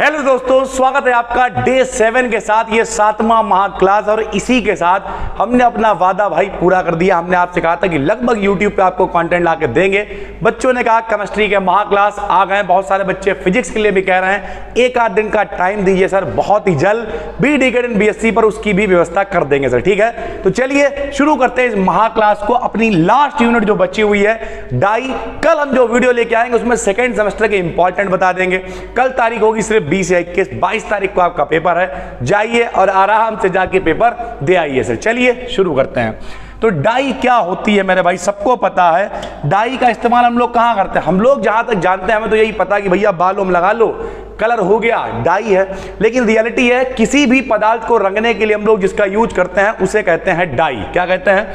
Hello दोस्तों, स्वागत है आपका डे 7 के साथ। ये 7वां महाक्लास और इसी के साथ हमने अपना वादा भाई पूरा कर दिया। हमने आपसे कहा था कि लगभग YouTube पे आपको कंटेंट ला के देंगे। बच्चों ने कहा केमिस्ट्री के महाक्लास आ गए, बहुत सारे बच्चे फिजिक्स के लिए भी कह रहे हैं एक आध दिन का टाइम दीजिए सर, बहुत ही जल्द BEd BSc पर उसकी भी व्यवस्था कर देंगे सर, ठीक है। तो चलिए शुरू करते हैं इस महाक्लास को। अपनी लास्ट यूनिट जो बची हुई है डाई, कल हम जो वीडियो लेके आएंगे उसमें सेकेंड सेमेस्टर के इंपॉर्टेंट बता देंगे। कल तारीख होगी सिर्फ 20 या 21, 22 तारीख को आपका पेपर है। जाइए और आराम से जाके पेपर दे आइए सर। चलिए शुरू करते हैं। तो डाई क्या होती है मेरे भाई, सबको पता है। डाई का इस्तेमाल हम लोग कहाँ करते हैं? हम लोग जहां तक जानते हैं हमें तो यही पता कि भैया बालों में लगा लो, कलर हो गया, डाई है। लेकिन रियलिटी है किसी भी पदार्थ को रंगने के लिए हम लोग जिसका यूज करते हैं उसे कहते हैं डाई। क्या कहते हैं?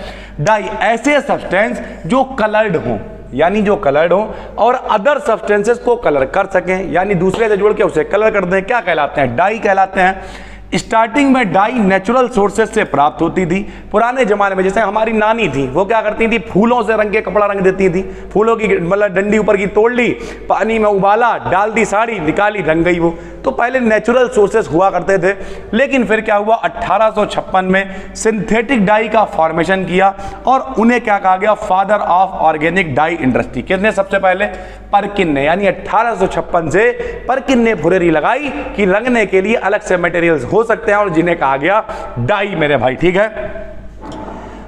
डाई। ऐसे सब्सटेंस जो कलर्ड हो, यानी जो कलर्ड हो और अदर सब्सटेंसेस को कलर कर सकें, यानी दूसरे से जोड़ के उसे कलर कर दें, क्या कहलाते हैं? डाई कहलाते हैं। स्टार्टिंग में डाई नेचुरल सोर्सेस से प्राप्त होती थी। पुराने जमाने में जैसे हमारी नानी थी, वो क्या करती थी, फूलों से रंग के कपड़ा रंग देती थी। फूलों की मतलब डंडी ऊपर की तोड़ ली, पानी में उबाला, डाल दी साड़ी, निकाली, रंग गई वो। तो पहले नेचुरल सोर्सेस हुआ करते थे। लेकिन फिर क्या हुआ, 1856 में सिंथेटिक डाई का फॉर्मेशन किया और उन्हें क्या कहा गया, father of organic die industry. किसने? सबसे पहले पर्किन ने। यानी 1856 से पर्किन ने फुरेरी लगाई कि रंगने के लिए अलग से मटेरियल्स हो सकते हैं और जिन्हें कहा गया डाई मेरे भाई, ठीक है।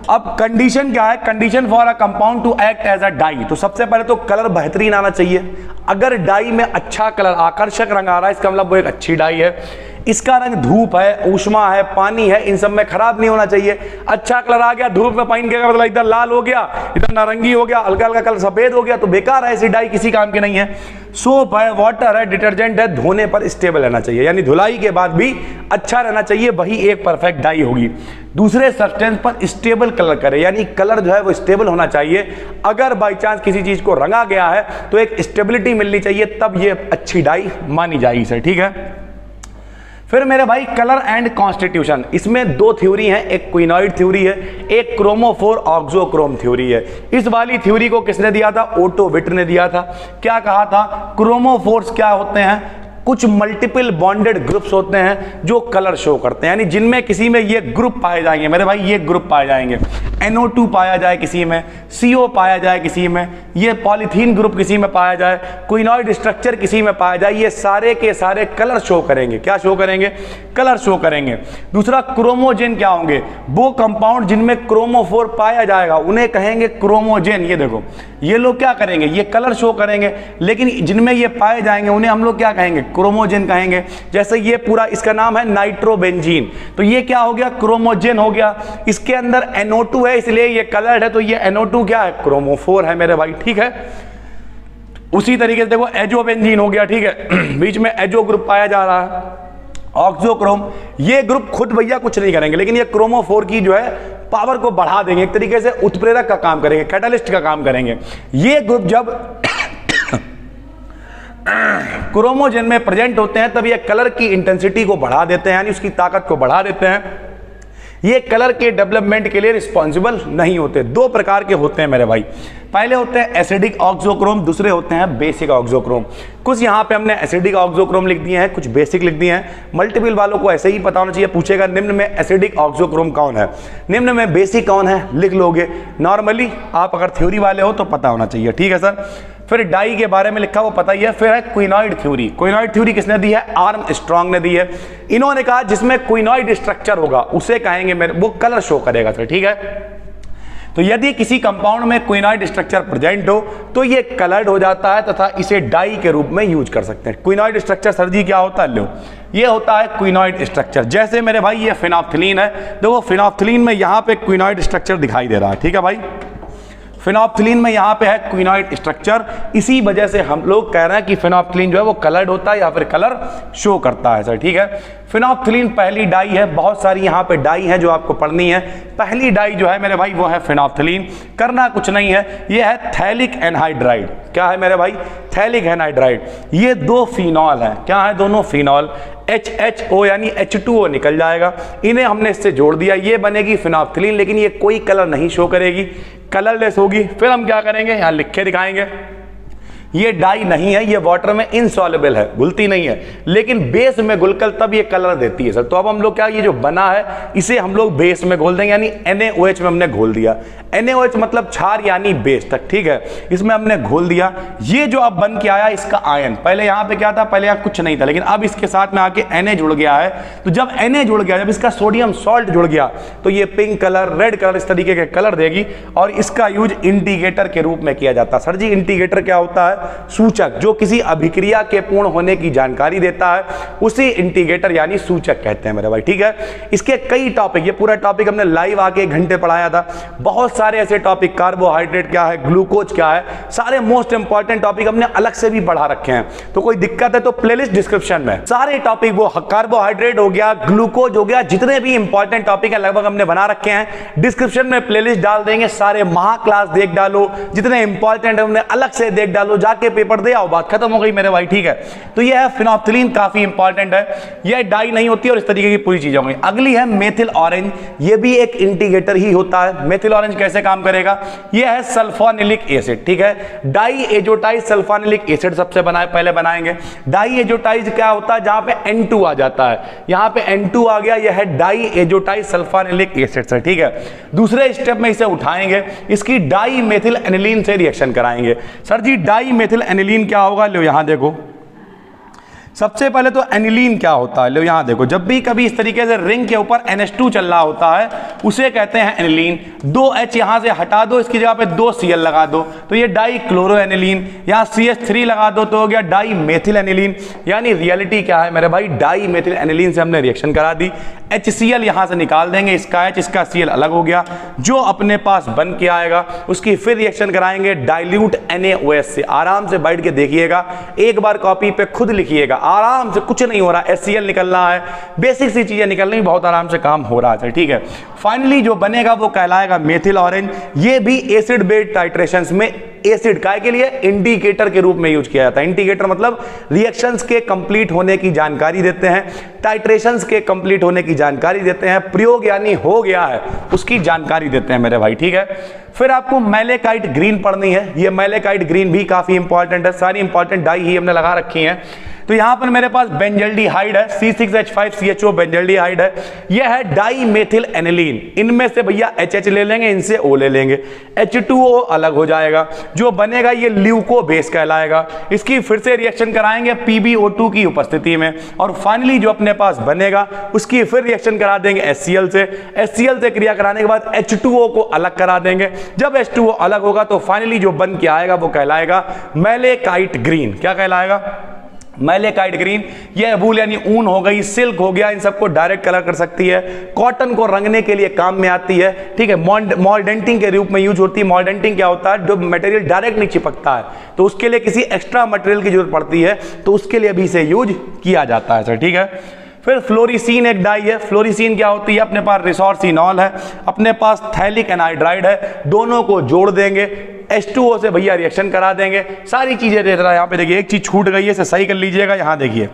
अब कंडीशन क्या है? Condition for a compound to act as a dye. तो सबसे पहले तो कलर बेहतरीन आना चाहिए। अगर डाई में अच्छा कलर, आकर्षक रंग आ रहा है, इसका मतलब वो एक अच्छी डाई है। इसका रंग धूप है, ऊष्मा है, पानी है, इन सब में खराब नहीं होना चाहिए। अच्छा कलर आ गया, धूप में पहन के मतलब इधर लाल हो गया, इधर नारंगी हो गया, हल्का हल्का कलर सफेद हो गया, तो बेकार है, ऐसी डाई किसी काम की नहीं है। सोप है, वाटर है, डिटर्जेंट है, धोने पर स्टेबल रहना चाहिए, यानी धुलाई के बाद भी अच्छा रहना चाहिए, वही एक परफेक्ट डाई होगी। दूसरे सब्सटेंस पर स्टेबल कलर करे, यानी कलर जो है वो स्टेबल होना चाहिए। अगर बाई चांस किसी चीज को रंगा गया है तो एक स्टेबिलिटी मिलनी चाहिए, तब ये अच्छी डाई मानी जाएगी सर, ठीक है। फिर मेरे भाई कलर एंड कॉन्स्टिट्यूशन, इसमें दो थ्योरी हैं, एक क्विनॉइड थ्योरी है, एक क्रोमोफोर ऑक्सोक्रोम थ्योरी है। इस वाली थ्योरी को किसने दिया था? ओटो विट ने दिया था। क्या कहा था? क्रोमोफोर्स क्या होते हैं? कुछ मल्टीपल बॉन्डेड ग्रुप्स होते हैं जो कलर शो करते हैं, यानी जिनमें किसी में ये ग्रुप पाए जाएंगे मेरे भाई, ये ग्रुप पाए जाएंगे। NO2 पाया जाए किसी में, CO पाया जाए किसी में, ये पॉलीथीन ग्रुप किसी में पाया जाए, क्विनॉइड स्ट्रक्चर किसी में पाया जाए, ये सारे के सारे कलर शो करेंगे। क्या शो करेंगे? कलर शो करेंगे। दूसरा क्रोमोजेन क्या होंगे? वो कंपाउंड जिनमें क्रोमोफोर पाया जाएगा उन्हें कहेंगे क्रोमोजेन। ये देखो, ये लोग क्या करेंगे? ये कलर शो करेंगे, लेकिन जिनमें ये पाए जाएंगे उन्हें हम लोग क्या कहेंगे? क्रोमोजेन कहेंगे। जैसे ये पूरा इसका नाम है नाइट्रोबेंजीन, तो ये क्या हो गया? क्रोमोजेन हो गया। इसके अंदर NO2 है, इसलिए ये कलर्ड है, तो ये NO2 क्या है? क्रोमोफोर है मेरे भाई, ठीक है। उसी तरीके से देखो एजोबेंजीन हो गया, ठीक है, बीच में एजो ग्रुप पाया जा रहा है। ऑक्सोक्रोम, ये ग्रुप खुद भैया कुछ नहीं करेंगे, लेकिन ये क्रोमोफोर की जो है पावर को बढ़ा देंगे, एक तरीके से उत्प्रेरक का काम करेंगे, कैटलिस्ट का काम करेंगे। ये ग्रुप जब क्रोमोजेन में प्रेजेंट होते हैं तब ये कलर की इंटेंसिटी को बढ़ा देते हैं, यानी उसकी ताकत को बढ़ा देते हैं। ये कलर के डेवलपमेंट के लिए रिस्पॉन्सिबल नहीं होते। दो प्रकार के होते हैं मेरे भाई, पहले होते हैं एसिडिक ऑक्सोक्रोम, दूसरे होते हैं बेसिक ऑक्सोक्रोम। कुछ यहाँ पे हमने एसिडिक ऑक्सोक्रोम लिख दिए हैं, कुछ बेसिक लिख दिए हैं। मल्टीपल वालों को ऐसे ही पता होना चाहिए, पूछेगा निम्न में एसिडिक ऑक्सोक्रोम कौन है, निम्न में बेसिक कौन है, लिख लोगे। नॉर्मली आप अगर थ्योरी वाले हो तो पता होना चाहिए, ठीक है सर। फिर डाई के बारे में लिखा वो पता ही है। फिर है क्विनॉइड थ्योरी। क्विनॉइड थ्योरी किसने दी है? आर्मस्ट्रांग ने दी है। इन्होंने कहा जिसमें क्विनॉइड स्ट्रक्चर होगा उसे कहेंगे मेरे, वो कलर शो करेगा सर, ठीक है। तो यदि किसी कंपाउंड में क्विनॉइड स्ट्रक्चर प्रेजेंट हो तो ये कलर्ड हो जाता है तथा इसे डाई के रूप में यूज कर सकते हैं। क्विनॉइड स्ट्रक्चर सर जी क्या होता है? लो, ये होता है क्विनॉइड स्ट्रक्चर। जैसे मेरे भाई ये फिनोप्थिलीन है, देखो फिनोप्थिलीन में यहाँ पे क्विनॉइड स्ट्रक्चर दिखाई दे रहा है, ठीक है भाई। फिनोप्थिलीन में यहाँ पे है क्विनॉइड स्ट्रक्चर, इसी वजह से हम लोग कह रहे हैं कि फिनोप्थिलीन जो है वो कलर्ड होता है या फिर कलर शो करता है सर, ठीक है। फिनोप्थिलीन पहली डाई है, बहुत सारी यहाँ पे डाई है जो आपको पढ़नी है। पहली डाई जो है मेरे भाई वो है फिनोप्थिलीन। करना कुछ नहीं है, ये है थैलिक एनहाइड्राइड। क्या है मेरे भाई? Phthalic anhydride. ये दो फिनॉल है, क्या है? दोनों फिनॉल। HHO यानी H2O निकल जाएगा, इन्हें हमने इससे जोड़ दिया, ये बनेगी फिनोप्थिलीन, लेकिन ये कोई कलर नहीं शो करेगी, कलरलेस होगी। फिर हम क्या करेंगे? यहाँ लिख के दिखाएंगे। ये डाई नहीं है, ये वाटर में इनसॉल्युबल है, घुलती नहीं है, लेकिन बेस में घुलकर तब ये कलर देती है सर। तो अब हम लोग क्या, ये जो बना है इसे हम लोग बेस में घोल देंगे, यानी NaOH में हमने घोल दिया। NaOH मतलब क्षार यानी बेस तक, ठीक है, इसमें हमने घोल दिया। ये जो अब बन के आया इसका आयन, पहले यहाँ पे क्या था, पहले यहाँ कुछ नहीं था, लेकिन अब इसके साथ में आके Na जुड़ गया है। तो जब Na जुड़ गया, जब इसका सोडियम सॉल्ट जुड़ गया, तो ये पिंक कलर, रेड कलर, इस तरीके के कलर देगी और इसका यूज इंडिकेटर के रूप में किया जाता है। सर जी इंडिकेटर क्या होता है? सूचक, जो किसी अभिक्रिया के पूर्ण होने की जानकारी देता है उसी इंडिकेटर यानी सूचक कहते हैं मेरे भाई, ठीक है। इसके कई टॉपिक, ये पूरा टॉपिक हमने लाइव आके 1 घंटे पढ़ाया था। बहुत सारे ऐसे टॉपिक, कार्बोहाइड्रेट क्या है, ग्लूकोज क्या है, सारे मोस्ट इंपॉर्टेंट टॉपिक हमने अलग से भी पढ़ा रखे हैं। तो कोई दिक्कत है तो प्लेलिस्ट डिस्क्रिप्शन में सारे टॉपिक, वो कार्बोहाइड्रेट हो गया, ग्लूकोज हो गया, जितने भी इंपॉर्टेंट टॉपिक है लगभग हमने बना रखे हैं, डिस्क्रिप्शन में प्लेलिस्ट डाल देंगे। सारे महा क्लास देख डालो, जितने इंपॉर्टेंट है उन्हें अलग से देख डालो, जाके पेपर दे आओ, बात खत्म हो गई मेरे भाई, ठीक है। तो यह है फिनोल्फ्थालीन, काफी इंपॉर्टेंट है, यह डाई नहीं होती और इस तरीके की पूरी चीजें होंगी। अगली है मेथिल ऑरेंज, यह भी एक इंडिकेटर ही होता है। मेथिल ऑरेंज कैसे काम करेगा? यह है सल्फोनिलिक एसिड, ठीक है। डाई एजोटाइज सल्फोनिलिक एसिड सबसे पहले बनाएंगे। डाई एजोटाइज क्या होता है? जहां पे N2 आ जाता है, यहां पे N2 आ गया, यह है डाई एजोटाइज सल्फोनिलिक एसिड सर, ठीक है। दूसरे स्टेप में इसे उठाएंगे, इसकी डाई मेथिल एनिलीन से रिएक्शन कराएंगे। सर जी डाई मेथिल एनिलीन क्या होगा? लो यहां देखो, सबसे पहले तो एनिलीन क्या होता है, लो यहां देखो, जब भी कभी इस तरीके से रिंग के ऊपर NH2 चल रहा होता है उसे कहते हैं एनिलीन। 2H यहां से हटा दो, इसकी जगह पे 2 Cl लगा दो तो ये डाई क्लोरो एनिलीन। यहां CH3 लगा दो तो हो गया डाई मेथिल एनिलीन। यानी रियलिटी क्या है मेरे भाई, डाई मेथिल एनिलीन से हमने रिएक्शन करा दी। HCl यहां से निकाल देंगे, इसका H इसका Cl अलग हो गया। जो अपने पास बन के आएगा उसकी फिर रिएक्शन कराएंगे डाइल्यूट NaOH से। आराम से बैठ के देखिएगा, एक बार कॉपी पे खुद लिखिएगा, आराम से, कुछ नहीं हो रहा। HCl निकल रहा है, बेसिक सी चीजें निकल रही, बहुत आराम से काम हो रहा है, ठीक है। फाइनली जो बनेगा वो कहलाएगा मेथिल ऑरेंज। ये भी एसिड बेस्ड टाइट्रेशंस में एसिड काय के लिए इंडिकेटर के रूप में यूज किया जाता है। इंडिकेटर मतलब रिएक्शंस के कंप्लीट होने की जानकारी देते हैं, टाइट्रेशंस के कंप्लीट होने की जानकारी देते हैं, प्रयोग यानी हो गया है उसकी जानकारी देते हैं मेरे भाई, ठीक है। फिर आपको मैलेकाइट ग्रीन पढ़नी है। ये मैलेकाइट ग्रीन भी काफी इंपॉर्टेंट है, सारी इंपॉर्टेंट डाई ही हमने लगा रखी है। तो यहां पर मेरे पास बेंजल्डिहाइड है, C6H5CHO बेंजल्डिहाइड है। यह है डाई मेथिल एनिलीन। इनमें से भैया HH ले लेंगे, इनसे O ले लेंगे, H2O अलग हो जाएगा। जो बनेगा ये ल्यूको बेस कहलाएगा। इसकी फिर से रिएक्शन कराएंगे PbO2 की उपस्थिति में, और फाइनली जो अपने पास बनेगा उसकी फिर रिएक्शन करा देंगे HCl से। HCl से क्रिया कराने के बाद H2O को अलग करा देंगे। जब H2O अलग होगा तो फाइनली जो बन के आएगा वो कहलाएगा मैलेकाइट ग्रीन। क्या कहलाएगा? Malachite green. यह वूल यानी ऊन हो गई, सिल्क हो गया, इन सबको डायरेक्ट कलर कर सकती है। कॉटन को रंगने के लिए काम में आती है, ठीक है। मॉल्डेंटिंग के रूप में यूज होती है। मॉल्डेंटिंग क्या होता है? जो मटेरियल डायरेक्ट नहीं चिपकता है तो उसके लिए किसी एक्स्ट्रा मटेरियल की जरूरत पड़ती है, तो उसके लिए भी इसे यूज किया जाता है सर, ठीक है। फिर फ्लोरीसीन एक डाई है। फ्लोरीसीन क्या होती है? अपने पास रिसोर्सिनॉल है, अपने पास थैलिक एनहाइड्राइड है, दोनों को जोड़ देंगे, H2O से भैया रिएक्शन करा देंगे। सारी चीजें दे रहा है। यहाँ पे देखिए एक चीज छूट गई है, इसे सही कर लीजिएगा। यहाँ देखिए,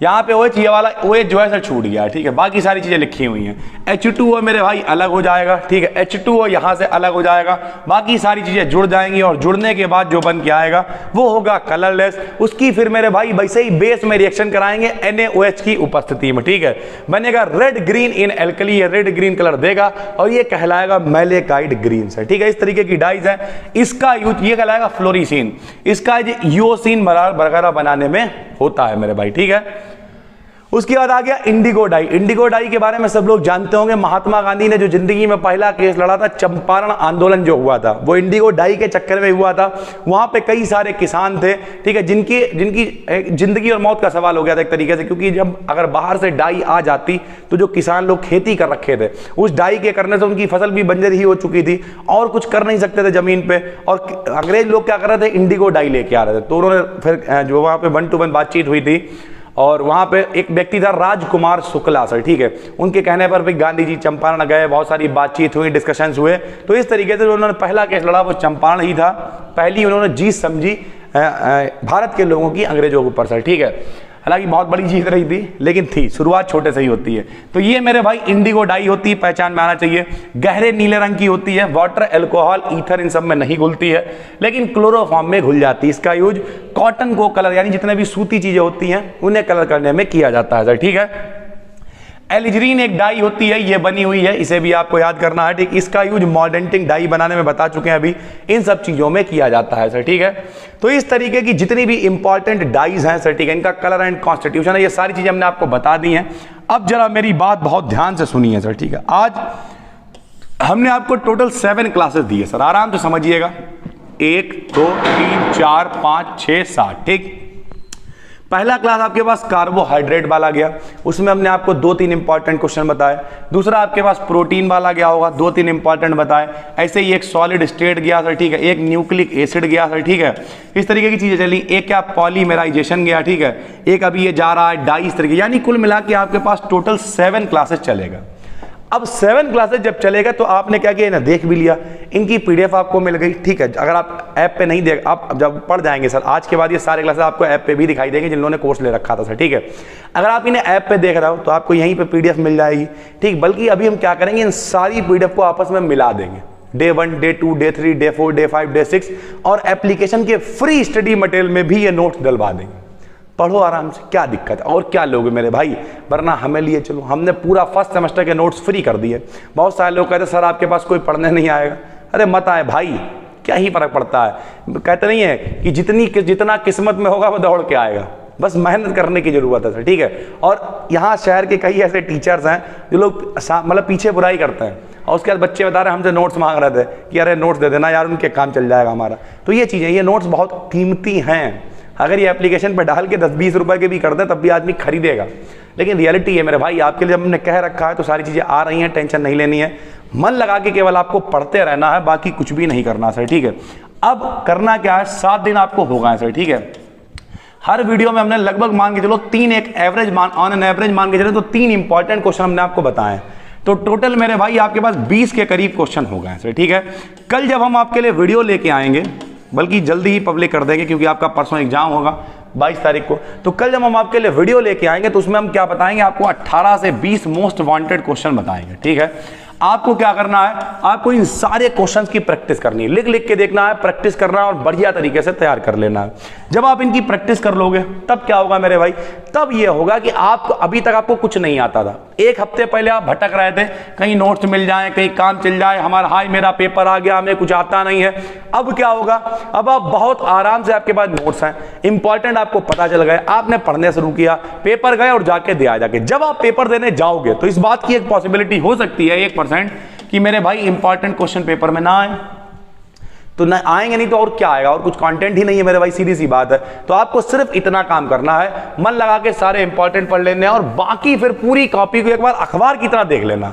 यहाँ पे OH, ये वाला OH जो है सर छूट गया है, ठीक है। बाकी सारी चीजें लिखी हुई हैं। H2O मेरे भाई अलग हो जाएगा, ठीक है। H2O यहाँ से अलग हो जाएगा, बाकी सारी चीजें जुड़ जाएंगी, और जुड़ने के बाद जो बन के आएगा वो होगा कलरलेस। उसकी फिर मेरे भाई वैसे ही बेस में रिएक्शन कराएंगे NaOH की उपस्थिति में, ठीक है। बनेगा रेड ग्रीन इन एल्कली, ये रेड ग्रीन कलर देगा और ये कहलाएगा मैलेकाइट ग्रीन सर, ठीक है। इस तरीके की डाइज है। इसका यूज ये कहलाएगा फ्लोरीसीन। इसका यूओसिन वगैरह बनाने में होता है मेरे भाई, ठीक है। उसके बाद आ गया इंडिगो डाई। इंडिगो डाई के बारे में सब लोग जानते होंगे। महात्मा गांधी ने जो जिंदगी में पहला केस लड़ा था, चंपारण आंदोलन जो हुआ था, वो इंडिगो डाई के चक्कर में हुआ था। वहां पे कई सारे किसान थे, ठीक है, जिनकी जिंदगी और मौत का सवाल हो गया था एक तरीके से, क्योंकि जब अगर बाहर से डाई आ जाती तो जो किसान लोग खेती कर रखे थे, उस डाई के करने से उनकी फसल भी बंजर ही हो चुकी थी और कुछ कर नहीं सकते थे जमीन पे। और अंग्रेज लोग क्या कर रहे थे? इंडिगो डाई लेके आ रहे थे। तो उन्होंने फिर जो वहां पे 1 to 1 बातचीत हुई थी, और वहां पे एक व्यक्ति था राजकुमार शुक्ला सर, ठीक है। उनके कहने पर भी गांधी जी चंपारण गए, बहुत सारी बातचीत हुई, डिस्कशंस हुए। तो इस तरीके से उन्होंने पहला केस लड़ा वो चंपारण ही था। पहली उन्होंने जीत समझी भारत के लोगों की अंग्रेजों के ऊपर सर, ठीक है। हालांकि बहुत बड़ी चीज रही थी लेकिन थी, शुरुआत छोटे से ही होती है। तो ये मेरे भाई इंडिगो डाई होती है, पहचान में आना चाहिए। गहरे नीले रंग की होती है, वाटर, अल्कोहल, ईथर इन सब में नहीं घुलती है लेकिन क्लोरोफॉर्म में घुल जाती है। इसका यूज कॉटन को कलर यानी जितने भी सूती चीजें होती हैं उन्हें कलर करने में किया जाता है सर, ठीक है। एलिजरीन एक डाई होती है, ये बनी हुई है, इसे भी आपको याद करना है, ठीक। इसका यूज मॉर्डेंटिंग डाई बनाने में बता चुके हैं अभी, इन सब चीजों में किया जाता है सर, ठीक है। तो इस तरीके की जितनी भी इंपॉर्टेंट डाइज हैं सर, ठीक है, इनका कलर एंड कॉन्स्टिट्यूशन है, ये सारी चीजें हमने आपको बता दी हैं। अब जरा मेरी बात बहुत ध्यान से सुनिए सर, ठीक है। आज हमने आपको टोटल 7 क्लासेस दी है सर, आराम से समझिएगा। 1 2 3 4 5 6 7, ठीक। पहला क्लास आपके पास कार्बोहाइड्रेट वाला गया, उसमें हमने आपको 2-3 इंपॉर्टेंट क्वेश्चन बताए। दूसरा आपके पास प्रोटीन वाला गया होगा, 2-3 इंपॉर्टेंट बताए। ऐसे ही एक सॉलिड स्टेट गया सर, ठीक है, एक न्यूक्लिक एसिड गया सर, ठीक है। इस तरीके की चीजें चली। एक क्या पॉलीमेराइजेशन गया, ठीक है। एक अभी ये जा रहा है डाई, इस तरीके, यानी कुल मिला के आपके पास टोटल 7 क्लासेस चलेगा। अब 7 क्लासेस जब चलेगा तो आपने क्या किया ना, देख भी लिया, इनकी पीडीएफ आपको मिल गई, ठीक है। अगर आप ऐप पे नहीं देख, आप जब पढ़ जाएंगे सर, आज के बाद ये सारे क्लासेस आपको ऐप पे भी दिखाई देंगे जिन लोगों ने कोर्स ले रखा था सर, ठीक है। अगर आप इन्हें ऐप पे देख रहे हो तो आपको यहीं पे पीडीएफ मिल जाएगी, ठीक। बल्कि अभी हम क्या करेंगे, इन सारी पीडीएफ को आपस में मिला देंगे, day 1, day 2, day 3, day 4, day 5, day 6, और एप्लीकेशन के फ्री स्टडी मटेरियल में भी ये नोट्स डलवा देंगे। पढ़ो आराम से, क्या दिक्कत है, और क्या लोगे मेरे भाई, वरना हमें लिए चलो, हमने पूरा फर्स्ट सेमेस्टर के नोट्स फ्री कर दिए। बहुत सारे लोग कहते सर आपके पास कोई पढ़ने नहीं आएगा, अरे मत आए भाई, क्या ही फर्क पड़ता है। कहते नहीं है कि जितना किस्मत में होगा वो दौड़ के आएगा, बस मेहनत करने की जरूरत है सर, ठीक है। और यहाँ शहर के कई ऐसे टीचर्स हैं जो लोग मतलब पीछे बुराई करते हैं, और उसके बाद बच्चे बता रहे हमसे नोट्स मांग रहे थे कि अरे नोट्स दे देना यार, उनके काम चल जाएगा हमारा। तो ये चीज़ें, ये नोट्स बहुत कीमती हैं, अगर ये एप्लीकेशन पर डाल के 10-20 रुपए के भी कर दें तब भी आदमी खरीदेगा। लेकिन रियलिटी है मेरे भाई, आपके लिए जब हमने कह रखा है तो सारी चीज़ें आ रही हैं, टेंशन नहीं लेनी है, मन लगा के केवल आपको पढ़ते रहना है, बाकी कुछ भी नहीं करना सर, ठीक है। अब करना क्या है, 7 दिन आपको होगा सर, ठीक है। हर वीडियो में हमने लगभग मान के चलो 3, एक एवरेज ऑन एन एवरेज मान के चले तो 3 इंपॉर्टेंट क्वेश्चन हमने आपको बताए। तो टोटल मेरे भाई आपके पास 20 के करीब क्वेश्चन हो गए सर, ठीक है। कल जब हम आपके लिए वीडियो लेके आएंगे, बल्कि जल्दी ही पब्लिक कर देंगे क्योंकि आपका परसों एग्जाम होगा 22 तारीख को, तो कल जब हम आपके लिए वीडियो लेके आएंगे तो उसमें हम क्या बताएंगे, आपको 18 से 20 मोस्ट वांटेड क्वेश्चन बताएंगे, ठीक है। आपको क्या करना है, आपको इन सारे क्वेश्चंस की प्रैक्टिस करनी है, लिख लिख के देखना है, प्रैक्टिस करना है और बढ़िया तरीके से तैयार कर लेना है। जब आप इनकी प्रैक्टिस कर लोगे तब क्या होगा मेरे भाई, तब ये होगा कि आप अभी तक आपको कुछ नहीं आता था, 1 हफ्ते पहले आप भटक रहे थे, कहीं नोट्स मिल जाए, कहीं काम चल जाए, हमारा हाय मेरा पेपर आ गया, हमें कुछ आता नहीं है। अब क्या होगा, अब आप बहुत आराम से, आपके पास नोट्स हैं, इंपॉर्टेंट आपको पता चल गए, आपने पढ़ने शुरू किया, पेपर गए और जाके दिया जाके। जब आप पेपर देने जाओगे तो इस बात की एक पॉसिबिलिटी हो सकती है 1% कि मेरे भाई इंपॉर्टेंट क्वेश्चन पेपर में ना आए, तो ना आएंगे, नहीं तो और क्या आएगा, और कुछ कंटेंट ही नहीं है मेरे भाई, सीधी सी बात है। तो आपको सिर्फ इतना काम करना है, मन लगा के सारे इंपॉर्टेंट पढ़ लेने हैं और बाकी फिर पूरी कॉपी को एक बार अखबार की तरह देख लेना है।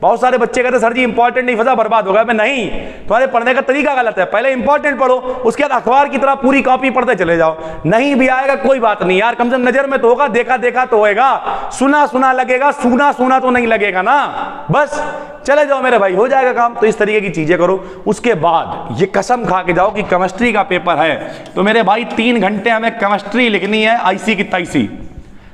बहुत सारे बच्चे कहते हैं सर जी इंपॉर्टेंट नहीं फंसा बर्बाद हो गया, मैं नहीं, तुम्हारे पढ़ने का तरीका गलत है, पहले इंपॉर्टेंट पढ़ो, उसके बाद अखबार की तरह पूरी कॉपी पढ़ते चले जाओ। नहीं भी आएगा कोई बात नहीं यार, कम से कम नजर में तो होगा, देखा देखा तो होएगा, सुना सुना लगेगा, सुना सुना तो नहीं लगेगा ना, बस चले जाओ मेरे भाई, हो जाएगा काम। तो इस तरीके की चीजें करो। उसके बाद ये कसम खा के जाओ कि केमिस्ट्री का पेपर है तो मेरे भाई 3 घंटे हमें केमिस्ट्री लिखनी है, ऐसी की तैसी,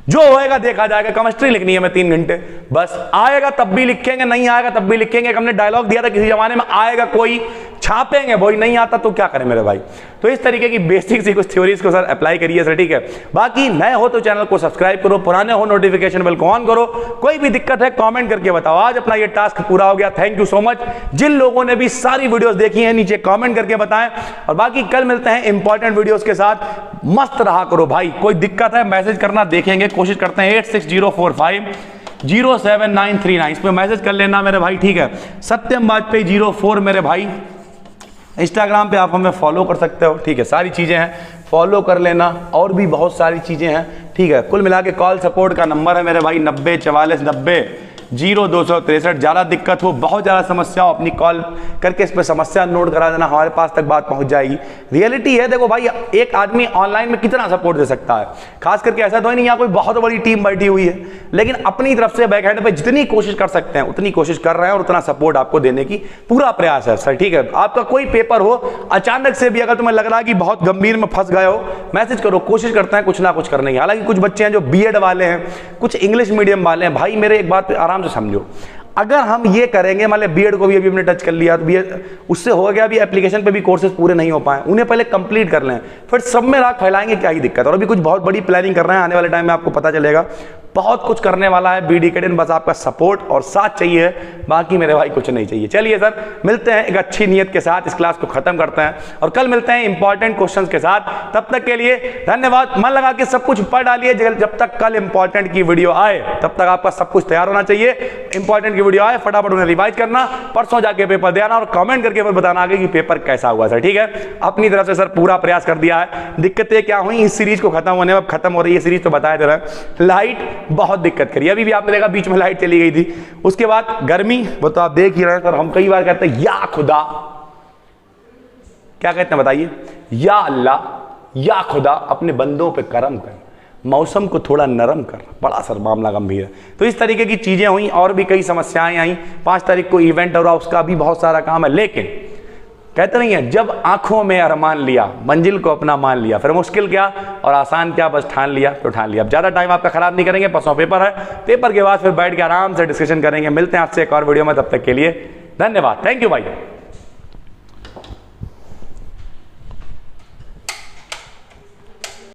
जो होएगा देखा जाएगा। केमिस्ट्री लिखनी है मैं 3 घंटे, बस आएगा तब भी लिखेंगे, नहीं आएगा तब भी लिखेंगे। हमने डायलॉग दिया था किसी जमाने में, आएगा कोई छापेंगे, वही नहीं आता तो क्या करें मेरे भाई। तो इस तरीके की बेसिक सी कुछ थ्योरीज को सर अप्लाई करिए सर, ठीक है। बाकी नए हो तो चैनल को सब्सक्राइब करो, पुराने हो नोटिफिकेशन बेल को ऑन करो। कोई भी दिक्कत है कमेंट करके बताओ। आज अपना ये टास्क पूरा हो गया, थैंक यू सो मच। जिन लोगों ने भी सारी वीडियोस देखी हैं नीचे कमेंट करके बताएं, और बाकी कल मिलते हैं इंपॉर्टेंट वीडियोस के साथ। मस्त रहा करो भाई, कोई दिक्कत है मैसेज करना, देखेंगे, कोशिश करते हैं। 8604507939 इस पे मैसेज कर लेना मेरे भाई, ठीक है। सत्यम वाजपेयी 04 मेरे भाई, इंस्टाग्राम पे आप हमें फॉलो कर सकते हो, ठीक है। सारी चीज़ें हैं, फॉलो कर लेना, और भी बहुत सारी चीज़ें हैं, ठीक है। कुल मिला के कॉल सपोर्ट का नंबर है मेरे भाई 90 44 90 0263। ज़्यादा दिक्कत हो, बहुत ज़्यादा समस्या हो, अपनी कॉल करके इस पर समस्या नोट करा देना, हमारे पास तक बात पहुंच जाएगी। रियलिटी है, देखो भाई, एक आदमी ऑनलाइन में कितना सपोर्ट दे सकता है, खास करके ऐसा तो ही नहीं यहाँ कोई बहुत बड़ी टीम बैठी हुई है, लेकिन अपनी तरफ से बैकहैंड पे जितनी कोशिश कर सकते हैं उतनी कोशिश कर रहे हैं और उतना सपोर्ट आपको देने की पूरा प्रयास है सर। ठीक है, आपका कोई पेपर हो, अचानक से भी अगर तुम्हें लग रहा है कि बहुत गंभीर में फंस गए हो, मैसेज करो, कोशिश करते हैं कुछ ना कुछ करने की। हालांकि कुछ बच्चे हैं जो बीएड वाले हैं, कुछ इंग्लिश मीडियम वाले हैं, भाई मेरे एक बात आराम से समझो, अगर हम ये करेंगे, मान लिया बीएड को भी अभी हमने टच कर लिया, तो बीएड उससे हो गया, अभी एप्लीकेशन पे भी कोर्सेज पूरे नहीं हो पाए, उन्हें पहले कंप्लीट कर लें, फिर सब में राख फैलाएंगे, क्या ही दिक्कत। और अभी कुछ बहुत बड़ी प्लानिंग कर रहे हैं, आने वाले टाइम में आपको पता चलेगा, बहुत कुछ करने वाला है BD Academy, बस आपका सपोर्ट और साथ चाहिए, बाकी मेरे भाई कुछ नहीं चाहिए। चलिए सर, मिलते हैं एक अच्छी नीयत के साथ, इस क्लास को खत्म करते हैं और कल मिलते हैं इंपॉर्टेंट क्वेश्चंस के साथ। तब तक के लिए धन्यवाद। मन लगा के सब कुछ पढ़ डालिए, जब तक कल इंपॉर्टेंट की वीडियो आए तब तक आपका सब कुछ तैयार होना चाहिए। इंपॉर्टेंट की वीडियो आए फटाफट उन्हें रिवाइज करना, परसों जाके पेपर दे आना और कमेंट करके फिर बताना आगे कि पेपर कैसा हुआ सर। ठीक है, अपनी तरफ से सर पूरा प्रयास कर दिया है। दिक्कतें क्या हुई इस सीरीज को खत्म होने में, खत्म हो रही है सीरीज तो बताया दे रहा है, लाइट बहुत दिक्कत करी, अभी भी आपने देखा बीच में लाइट चली गई थी, उसके बाद गर्मी, वो तो आप देख ही रहे हैं सर। हम कई बार कहते हैं या खुदा, क्या कहते हैं बताइए, या अल्लाह या खुदा अपने बंदों पे करम कर, मौसम को थोड़ा नरम कर, बड़ा सर मामला गंभीर है। तो इस तरीके की चीजें हुई और भी कई समस्याएं आई। 5 तारीख को इवेंट हो रहा, उसका भी बहुत सारा काम है, लेकिन कहते नहीं है, जब आंखों में अरमान लिया, मंजिल को अपना मान लिया, फिर मुश्किल क्या और आसान क्या, बस ठान लिया तो ठान लिया। अब ज्यादा टाइम आपका खराब नहीं करेंगे, परसों पेपर है, पेपर के बाद फिर बैठ के आराम से डिस्कशन करेंगे। मिलते हैं आपसे एक और वीडियो में, तब तक के लिए धन्यवाद, थैंक यू भाई।